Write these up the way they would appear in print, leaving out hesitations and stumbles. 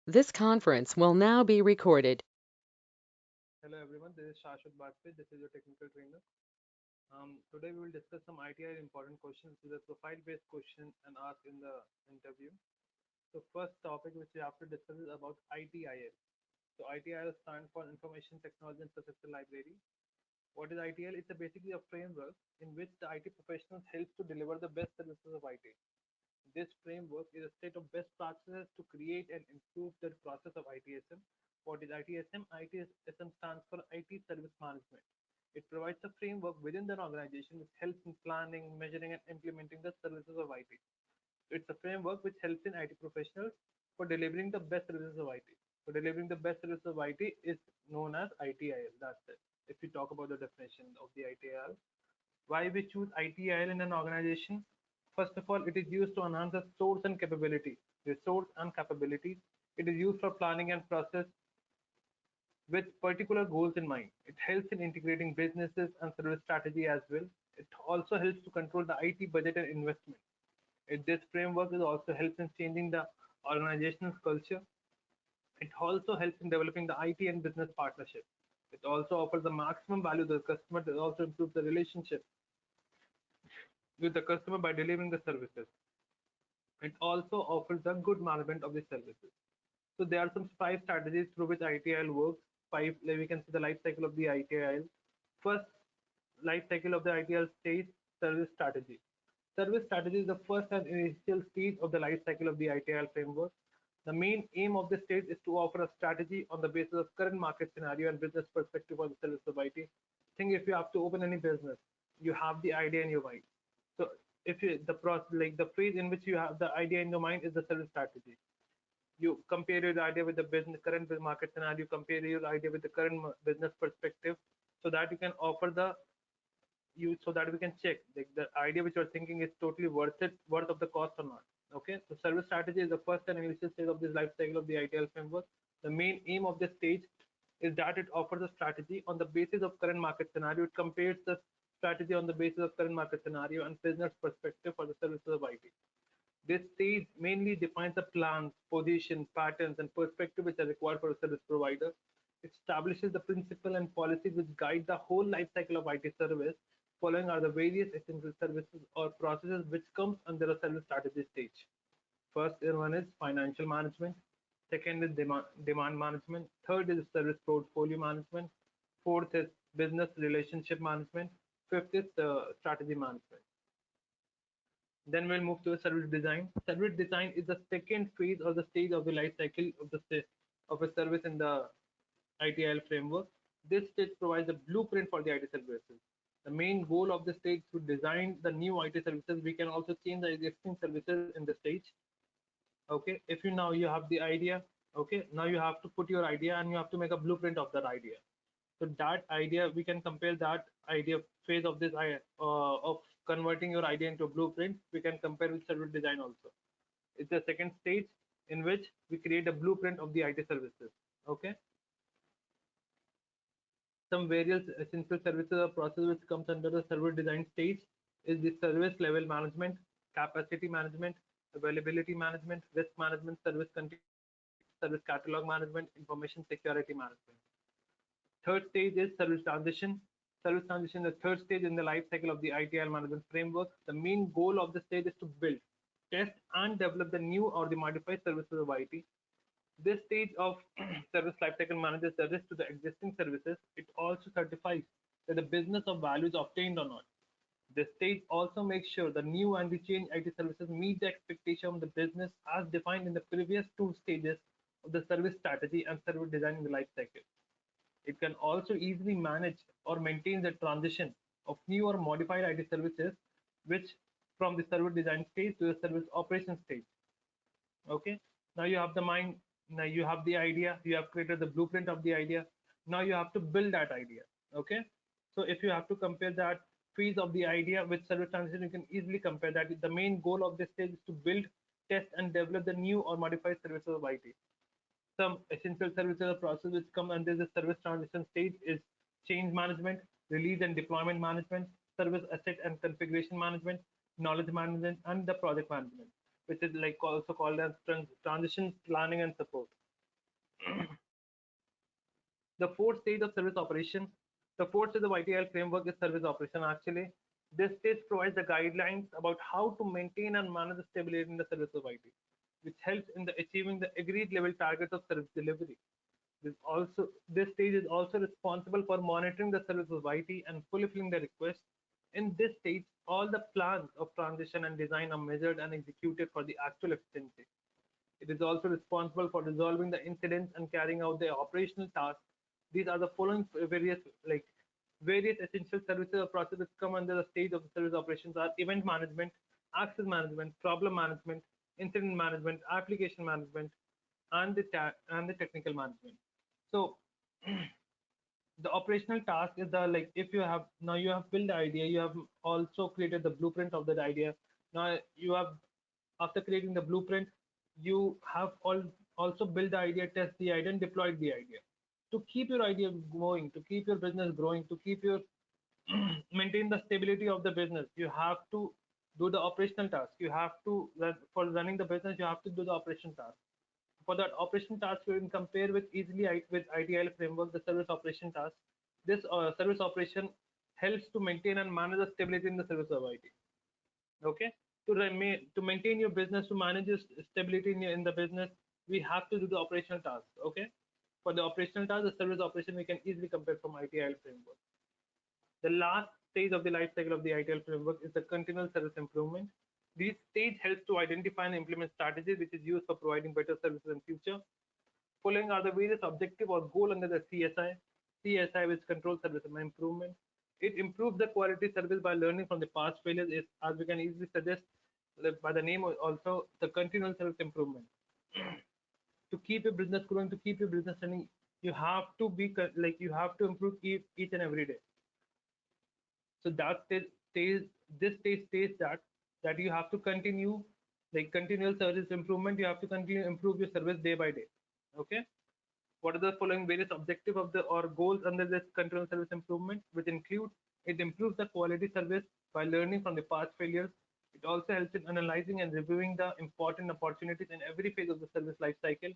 This conference will now be recorded. Hello everyone, this is Shashwat Bajpayee. This is your technical trainer. Today we will discuss some ITI important questions. These are profile-based questions and asked in the interview. So first topic which we have to discuss is about ITIL. So ITIL stands for Information Technology Infrastructure Library. What is ITIL? It's basically a framework in which the IT professionals help to deliver the best services of IT. This framework is a set of best practices to create and improve the process of ITSM. What is ITSM? ITSM stands for IT Service Management. It provides a framework within the organization which helps in planning, measuring, and implementing the services of IT. It's a framework which helps in IT professionals for delivering the best services of IT. For delivering the best services of IT is known as ITIL. That's it. If we talk about the definition of the ITIL, why we choose ITIL in an organization? First of all, it is used to enhance the source and capability. Resource and capabilities. It is used for planning and process with particular goals in mind. It helps in integrating businesses and service strategy as well. It also helps to control the IT budget and investment. This framework is also helps in changing the organizational culture. It also helps in developing the IT and business partnership. It also offers the maximum value to the customer. It also improves the relationship with the customer by delivering the services. It also offers the good management of the services. So there are some five strategies through which ITIL works. Five, like we can see the life cycle of the ITIL. First life cycle of the ITIL stage, service strategy. Service strategy is the first and initial stage of the life cycle of the ITIL framework. The main aim of this stage is to offer a strategy on the basis of current market scenario and business perspective for the service of IT. Think if you have to open any business, you have the idea in your mind. So if you the process like the phase in which you have the idea in your mind is the service strategy. You compare your idea with the business current market scenario, you compare your idea with the current business perspective, so that you can offer the you so that we can check like the idea which you're thinking is totally worth of the cost or not. Okay, so service strategy is the first and initial stage of this life cycle of the ITL framework. The main aim of this stage is that it offers a strategy on the basis of current market scenario. It compares the strategy on the basis of current market scenario and business perspective for the services of IT. This stage mainly defines the plans, position, patterns, and perspective which are required for a service provider. It establishes the principle and policies which guide the whole life cycle of IT service. Following are the various essential services or processes which comes under a service strategy stage. First one is financial management. Second is demand management. Third is service portfolio management. Fourth is business relationship management. Fifth is strategy management. Then we'll move to the service design. Service design is the second phase or the stage of the life cycle of of a service in the ITIL framework. This stage provides a blueprint for the IT services. The main goal of the stage to design the new IT services. We can also change the existing services in the stage. Okay, if you now you have the idea. Okay, now you have to put your idea and you have to make a blueprint of that idea. So that idea, we can compare that idea phase of of converting your idea into a blueprint. We can compare with service design also. It's the second stage in which we create a blueprint of the IT services. Okay. Some various essential services or process which comes under the service design stage is the service level management, capacity management, availability management, risk management, service continuity, service catalog management, information security management. Third stage is service transition. Service transition is the third stage in the life cycle of the ITIL management framework. The main goal of the stage is to build, test, and develop the new or the modified services of IT. This stage of service lifecycle manages the risk to the existing services. It also certifies that the business of value is obtained or not. This stage also makes sure the new and the changed IT services meet the expectation of the business as defined in the previous two stages of the service strategy and service design in the life cycle. It can also easily manage or maintain the transition of new or modified IT services, which from the service design stage to the service operation stage. Okay. Now you have the mind. Now you have the idea. You have created the blueprint of the idea. Now you have to build that idea. Okay. So if you have to compare that phase of the idea with service transition, you can easily compare that. The main goal of this stage is to build, test, and develop the new or modified services of IT. Some essential services or process which come under the service transition stage is change management, release and deployment management, service asset and configuration management, knowledge management, and the project management, which is like also called as transition planning and support. The fourth stage of service operation, the fourth stage of ITIL framework is service operation. Actually, this stage provides the guidelines about how to maintain and manage the stability in the service of IT, which helps in the achieving the agreed level targets of service delivery. This stage is also responsible for monitoring the service of IT and fulfilling the request. In this stage, all the plans of transition and design are measured and executed for the actual efficiency. It is also responsible for resolving the incidents and carrying out the operational tasks. These are the following various essential services or processes which come under the stage of the service operations are event management, access management, problem management, incident management, application management, and the technical management. So the operational task is the like if you have now you have built the idea, you have also created the blueprint of that idea. Now you have after creating the blueprint, you have also built the idea, test the idea, and deployed the idea. To keep your idea going, to keep your business growing, to keep your maintain the stability of the business, you have to do the operational task. You have to for running the business, you have to do the operation task. For that operation task, you can compare with easily with ITIL framework, the service operation task. This service operation helps to maintain and manage the stability in the service of IT. Okay, to maintain your business, to manage your stability in the business, we have to do the operational tasks. Okay, for the operational task, the service operation we can easily compare from ITIL framework. The last stage of the life cycle of the ITIL framework is the continual service improvement. This stage helps to identify and implement strategies which is used for providing better services in future. Following are the various objective or goal under the CSI. CSI, which controls service improvement. It improves the quality service by learning from the past failures, as we can easily suggest by the name also the continual service improvement. To keep your business growing, to keep your business running, you have to be you have to improve each and every day. So that stage states that you have to continue like continual service improvement. You have to continue to improve your service day by day. Okay, what are the following various objectives of the or goals under this continual service improvement, which include it improves the quality service by learning from the past failures. It also helps in analyzing and reviewing the important opportunities in every phase of the service life cycle.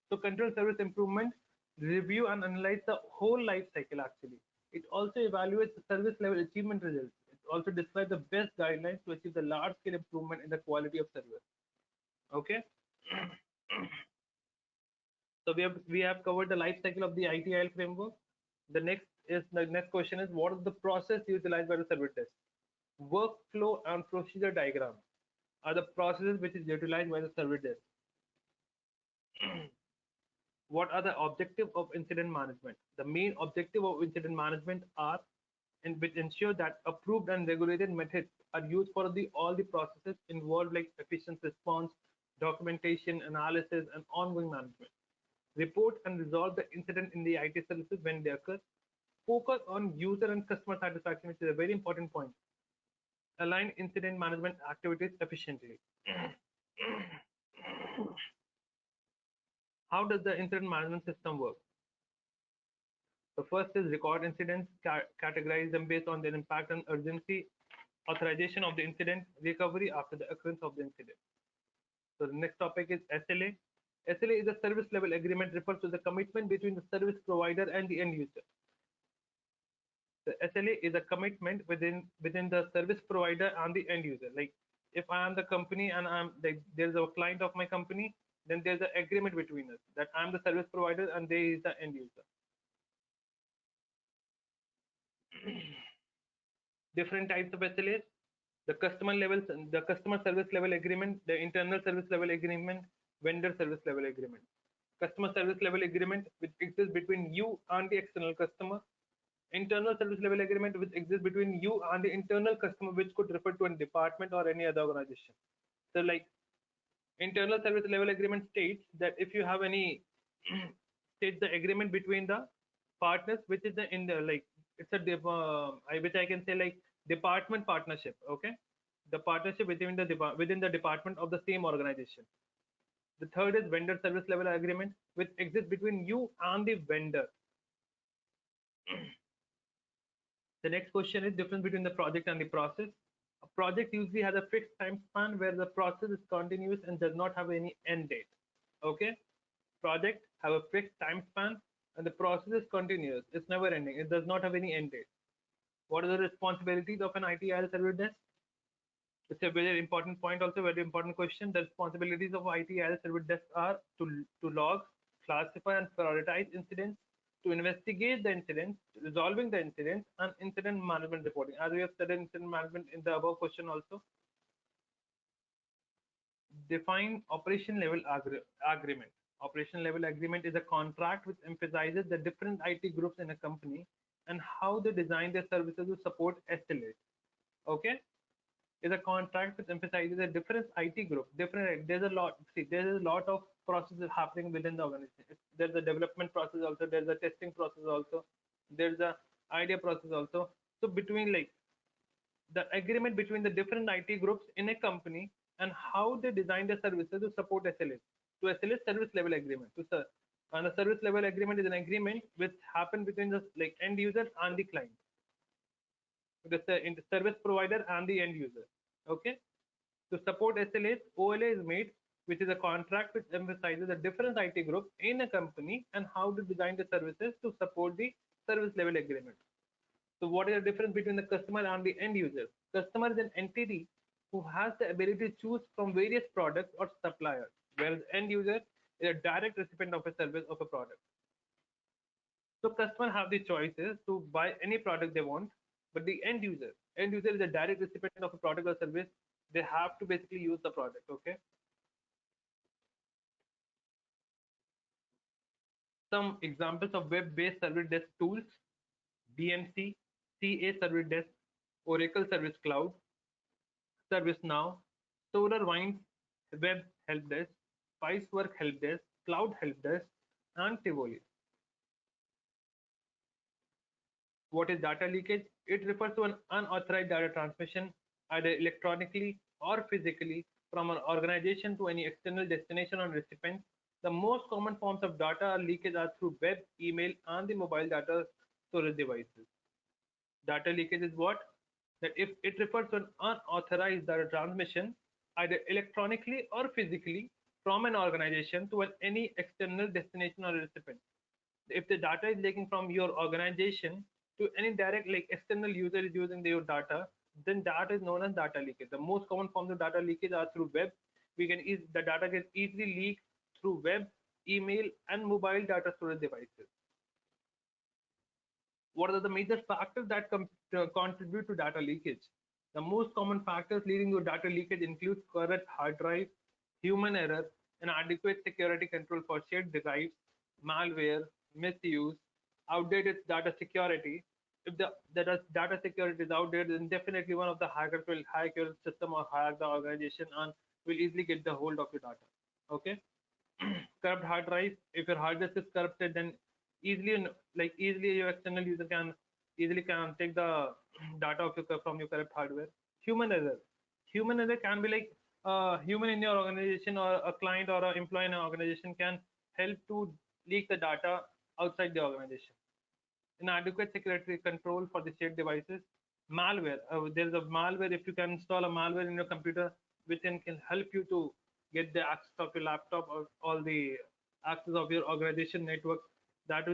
So control service improvement review and analyze the whole life cycle actually. It also evaluates the service level achievement results. It also describes the best guidelines to achieve the large scale improvement in the quality of service. Okay. So we have covered the life cycle of the ITIL framework. The next question is, what is the process utilized by the service desk? Workflow and procedure diagram are the processes which is utilized by the service desk. What are the objectives of incident management? The main objective of incident management are which ensure that approved and regulated methods are used for all the processes involved like efficient response, documentation, analysis, and ongoing management. Report and resolve the incident in the IT services when they occur. Focus on user and customer satisfaction, which is a very important point. Align incident management activities efficiently. How does the incident management system work? The first is record incidents, categorize them based on their impact and urgency, authorization of the incident, recovery after the occurrence of the incident. So the next topic is SLA. SLA is a service level agreement, refers to the commitment between the service provider and the end user. The SLA is a commitment within the service provider and the end user. Like if I am the company and I'm like there's a client of my company, then there's an agreement between us that I'm the service provider and they is the end user. Different types of SLAs: the customer service level agreement, the internal service level agreement, vendor service level agreement. Customer service level agreement, which exists between you and the external customer. Internal service level agreement, which exists between you and the internal customer, which could refer to a department or any other organization. So like internal service level agreement states that if you have any states the agreement between the partners, which is the in the like it's a which I can say like department partnership. Okay, the partnership within the department of the same organization. The third is vendor service level agreement, which exists between you and the vendor. The next question is difference between the project and the process. A project usually has a fixed time span where the process is continuous and does not have any end date. Okay, project have a fixed time span, and the process is continuous. It's never ending. It does not have any end date. What are the responsibilities of an ITIL service desk? It's a very important point, also very important question. The responsibilities of ITIL service desk are to log, classify, and prioritize incidents, to investigate the incidents, resolving the incidents, and incident management reporting. As we have studied incident management in the above question also, define operation level agreement. Operation level agreement is a contract which emphasizes the different IT groups in a company and how they design their services to support SLA. Okay, is a contract which emphasizes a different IT group. Different. There's a lot. See, there's a lot of processes happening within the organization. There's a development process also. There's a testing process also. There's a idea process also. So between like the agreement between the different IT groups in a company and how they design their services to support SLA. To SLA service level agreement. And the service level agreement is an agreement which happen between the like end user and the client, the service provider and the end user. Okay. To support SLAs, OLA is made, which is a contract which emphasizes the different IT group in a company and how to design the services to support the service level agreement. So what is the difference between the customer and the end user? Customer is an entity who has the ability to choose from various products or suppliers, whereas end user is a direct recipient of a service of a product. So customer have the choices to buy any product they want, but the end user is a direct recipient of a product or service. They have to basically use the product. Okay. Some examples of web-based service desk tools: BMC, CA Service Desk, Oracle Service Cloud, ServiceNow, SolarWinds Web Help Desk, Spicework Help Desk, Cloud Help Desk, and Tivoli. What is data leakage? It refers to an unauthorized data transmission, either electronically or physically, from an organization to any external destination or recipient. The most common forms of data leakage are through web, email, and the mobile data storage devices. Data leakage is what? That if it refers to an unauthorized data transmission, either electronically or physically, from an organization to any external destination or recipient. If the data is leaking from your organization to any direct like external user is using your data, then that is known as data leakage. The most common forms of data leakage are through web. The data gets easily leaked through web, email, and mobile data storage devices. What are the major factors that contribute to data leakage? The most common factors leading to data leakage include corrupt hard drive, human error, inadequate security control for shared drives, malware, misuse, outdated data security. If the data security is outdated, then definitely one of the hackers will hack your system or hack the organization and will easily get the hold of your data. Okay. Corrupt hard drive. If your hard disk is corrupted, then easily your external user can easily can take the data of from your corrupt hardware. Human error. Human error can be like a human in your organization or a client or an employee in an organization can help to leak the data outside the organization. Inadequate security control for the shared devices. Malware. There's a malware. If you can install a malware in your computer, which can help you to get the access of your laptop or all the access of your organization network, that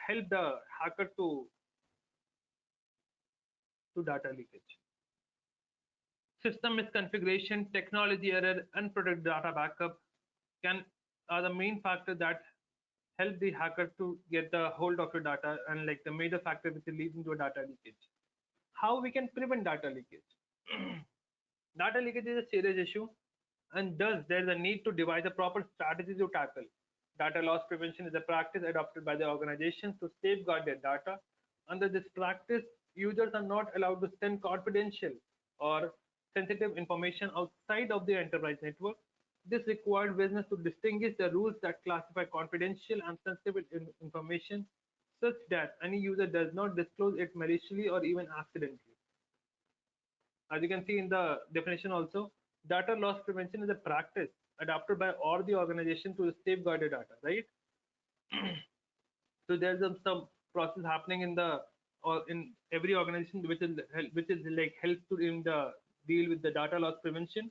help the hacker to data leakage. System misconfiguration, technology error, unprotected data backup can are the main factors that help the hacker to get the hold of your data and like the major factor which is leading to a data leakage. How we can prevent data leakage? Data leakage is a serious issue, and thus there is a need to devise a proper strategy to tackle. Data loss prevention is a practice adopted by the organizations to safeguard their data. Under this practice, users are not allowed to send confidential or sensitive information outside of their enterprise network. This required business to distinguish the rules that classify confidential and sensitive information such that any user does not disclose it maliciously or even accidentally. As you can see in the definition also, data loss prevention is a practice adopted by all the organization to safeguard the data, right? So there's some process happening in the or in every organization which is like helps to in the deal with the data loss prevention.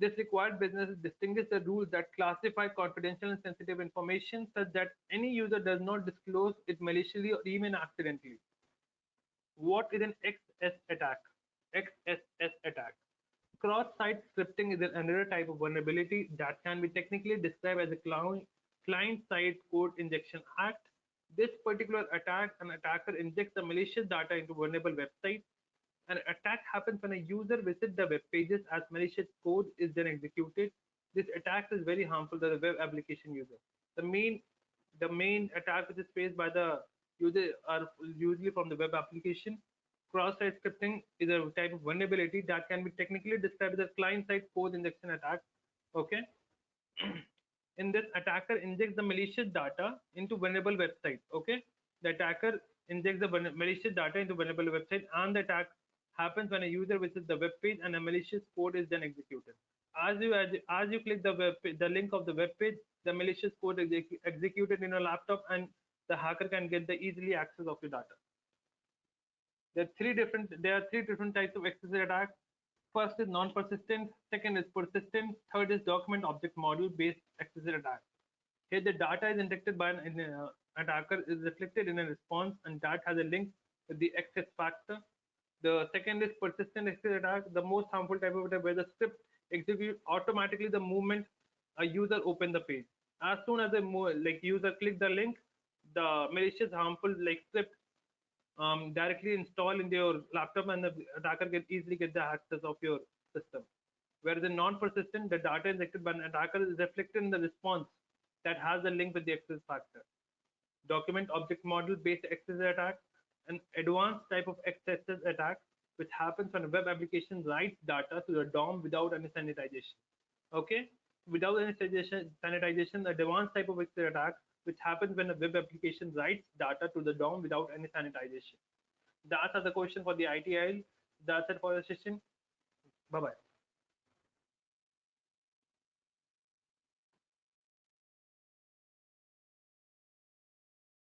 This required businesses distinguish the rules that classify confidential and sensitive information such that any user does not disclose it maliciously or even accidentally. What is an XS attack? XSS attack. Cross-site scripting is another type of vulnerability that can be technically described as a client-side code injection act. This particular attack, an attacker injects the malicious data into vulnerable websites. An attack happens when a user visits the web pages as malicious code is then executed. This attack is very harmful to the web application user. The main attack which is faced by the user are usually from the web application. Cross-site scripting is a type of vulnerability that can be technically described as a client-side code injection attack. Okay. In this, attacker injects the malicious data into vulnerable websites. Okay. The attacker injects the malicious data into vulnerable website, and the attack happens when a user visits the web page and a malicious code is then executed. As you click the link of the web page, the malicious code is executed in your laptop, and the hacker can get the easily access of your data. There are three different types of XSS attacks. First is non-persistent, second is persistent, third is document object model based XSS attack. Here the data is injected by an attacker is reflected in a response, and that has a link with the access factor. The second is persistent XSS attack, the most harmful type of attack where the script executes automatically the moment a user opens the page. As soon as the user click the link, the malicious harmful script directly install in your laptop, and the attacker can easily get the access of your system. Whereas in non-persistent, the data injected by an attacker is reflected in the response that has a link with the access factor. Document object model based XSS attack, an advanced type of XSS attack which happens when a web application writes data to the DOM without any sanitization. Okay, without any sanitization, the advanced type of XSS attack which happens when a web application writes data to the DOM without any sanitization. That's the question for the ITIL. That's it for the session. Bye bye.